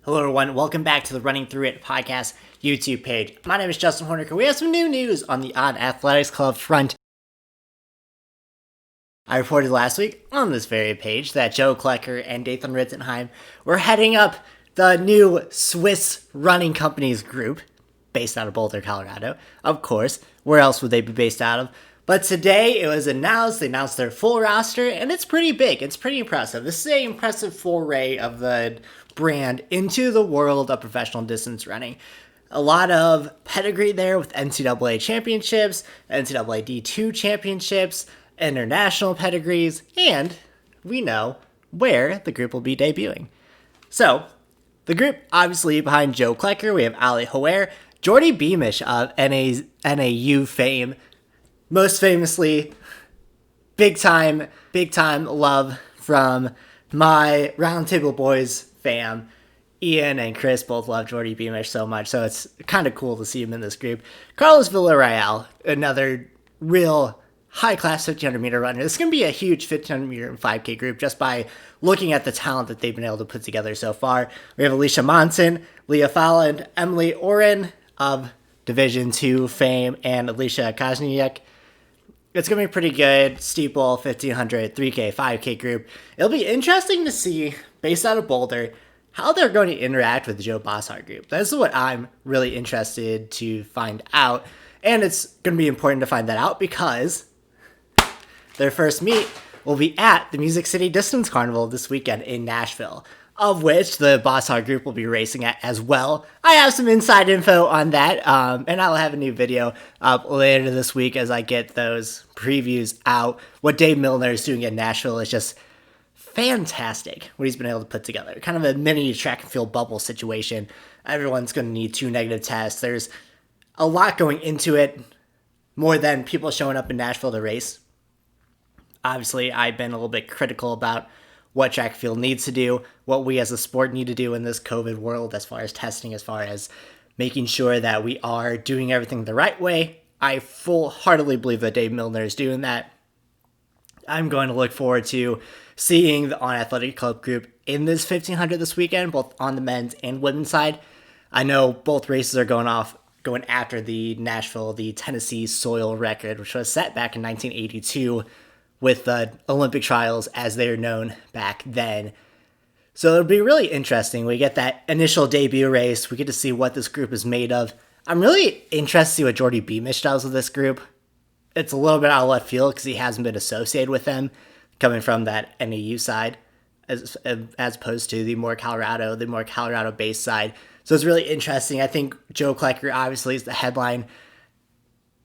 Hello everyone, welcome back to the Running Through It podcast YouTube page. My name is Justin Horniker. We have some new news on the Odd Athletics Club front. I reported last week on this very page that Joe Klecker and Dathan Ritzenheim were heading up the new Swiss running companies group, based out of Boulder, Colorado. Of course, where else would they be based out of? But today it was announced, they announced their full roster, and it's pretty big. It's pretty impressive. This is an impressive foray of the brand into the world of professional distance running. A lot of pedigree there with NCAA championships, NCAA D2 championships, international pedigrees, and we know where the group will be debuting. So, the group, obviously, behind Joe Klecker, we have Ali Hoare, Jordy Beamish of NAU fame, most famously, big time love from my Roundtable Boys fam. Ian and Chris both love Jordy Beamish so much, so it's kind of cool to see him in this group. Carlos Villarreal, another real high-class 1500-meter runner. This is going to be a huge 1500-meter and 5K group just by looking at the talent that they've been able to put together so far. We have Alicia Monson, Leah Fowler, and Emily Oren of Division II fame, and Alicia Kazniak. It's going to be pretty good. Steeple, 1500, 3K, 5K group. It'll be interesting to see, based out of Boulder, how they're going to interact with the Joe Bossart group. This is what I'm really interested to find out. And it's going to be important to find that out because their first meet will be at the Music City Distance Carnival this weekend in Nashville, of which the Bossart group will be racing at as well. I have some inside info on that, and I'll have a new video up later this week as I get those previews out. What Dave Milner is doing in Nashville is just fantastic, what he's been able to put together. Kind of a mini track and field bubble situation. Everyone's going to need 2 negative tests. There's a lot going into it, more than people showing up in Nashville to race. Obviously, I've been a little bit critical about what track and field needs to do, what we as a sport need to do in this COVID world as far as testing, as far as making sure that we are doing everything the right way. I full-heartedly believe that Dave Milner is doing that. I'm going to look forward to seeing the On Athletic Club group in this 1500 this weekend, both on the men's and women's side. I know both races are going after the Nashville, the Tennessee soil record, which was set back in 1982 with the Olympic trials as they're known back then. So it'll be really interesting. We get that initial debut race. We get to see what this group is made of. I'm really interested to see what Jordy Beamish does with this group. It's a little bit out of left field because he hasn't been associated with them, coming from that NAU side, as opposed to the more Colorado-based side. So it's really interesting. I think Joe Klecker obviously is the headline.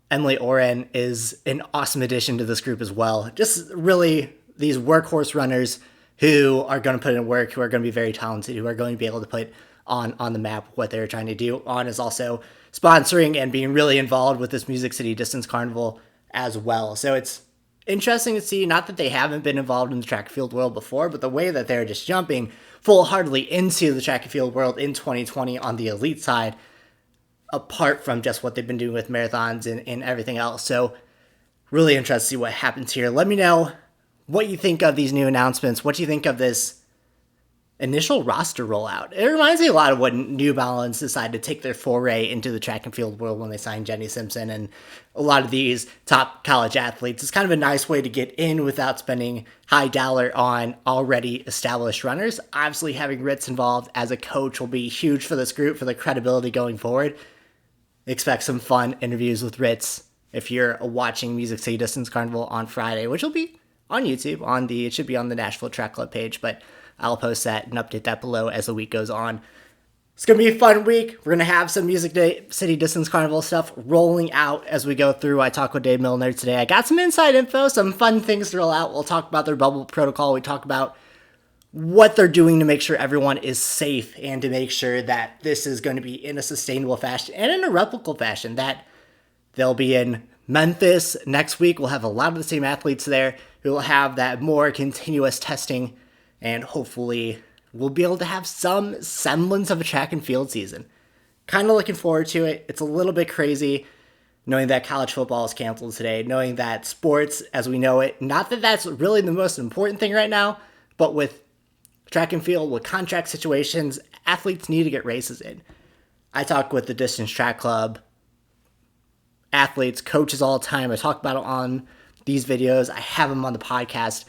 Emily Oren is an awesome addition to this group as well. Just really these workhorse runners who are going to put in work, who are going to be very talented, who are going to be able to put on the map what they're trying to do. On is also sponsoring and being really involved with this Music City Distance Carnival as well. So it's interesting to see, not that they haven't been involved in the track and field world before, but the way that they're just jumping full-heartedly into the track and field world in 2020 on the elite side, apart from just what they've been doing with marathons and everything else. So really interested to see what happens here. Let me know what you think of these new announcements. What do you think of this initial roster rollout? It reminds me a lot of what New Balance decided to take their foray into the track and field world when they signed Jenny Simpson and a lot of these top college athletes. It's kind of a nice way to get in without spending high dollar on already established runners. Obviously, having Ritz involved as a coach will be huge for this group, for the credibility going forward. Expect some fun interviews with Ritz if you're watching Music City Distance Carnival on Friday, which will be on YouTube. It should be on the Nashville Track Club page, but I'll post that and update that below as the week goes on. It's going to be a fun week. We're going to have some City Distance Carnival stuff rolling out as we go through. I talked with Dave Milner today. I got some inside info, some fun things to roll out. We'll talk about their bubble protocol. We talk about what they're doing to make sure everyone is safe and to make sure that this is going to be in a sustainable fashion and in a replicable fashion, that they'll be in Memphis next week. We'll have a lot of the same athletes there who will have that more continuous testing, and hopefully we'll be able to have some semblance of a track and field season. Kind of looking forward to it. It's a little bit crazy knowing that college football is canceled today, knowing that sports as we know it, not that that's really the most important thing right now, but with track and field, with contract situations athletes need to get races in. I talk with the Distance Track Club athletes, coaches all the time. I talk about it on these videos. I have them on the podcast.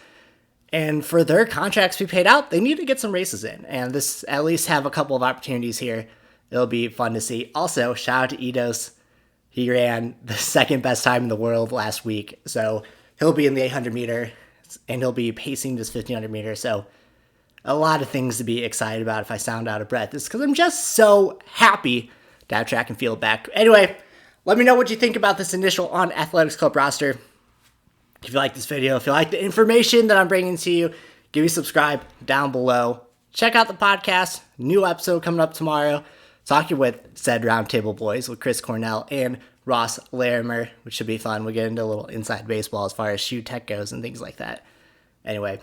And for their contracts to be paid out, they need to get some races in. And this at least have a couple of opportunities here. It'll be fun to see. Also, shout out to Eidos. He ran the second best time in the world last week. So he'll be in the 800 meter and he'll be pacing this 1500 meter. So a lot of things to be excited about if I sound out of breath. It's because I'm just so happy to have track and field back. Anyway, let me know what you think about this initial On Athletics Club roster. If you like this video, if you like the information that I'm bringing to you, give me a subscribe down below. Check out the podcast. New episode coming up tomorrow. Talking with said Roundtable Boys with Chris Cornell and Ross Larimer, which should be fun. We'll get into a little inside baseball as far as shoe tech goes and things like that. Anyway,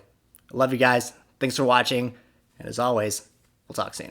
I love you guys. Thanks for watching. And as always, we'll talk soon.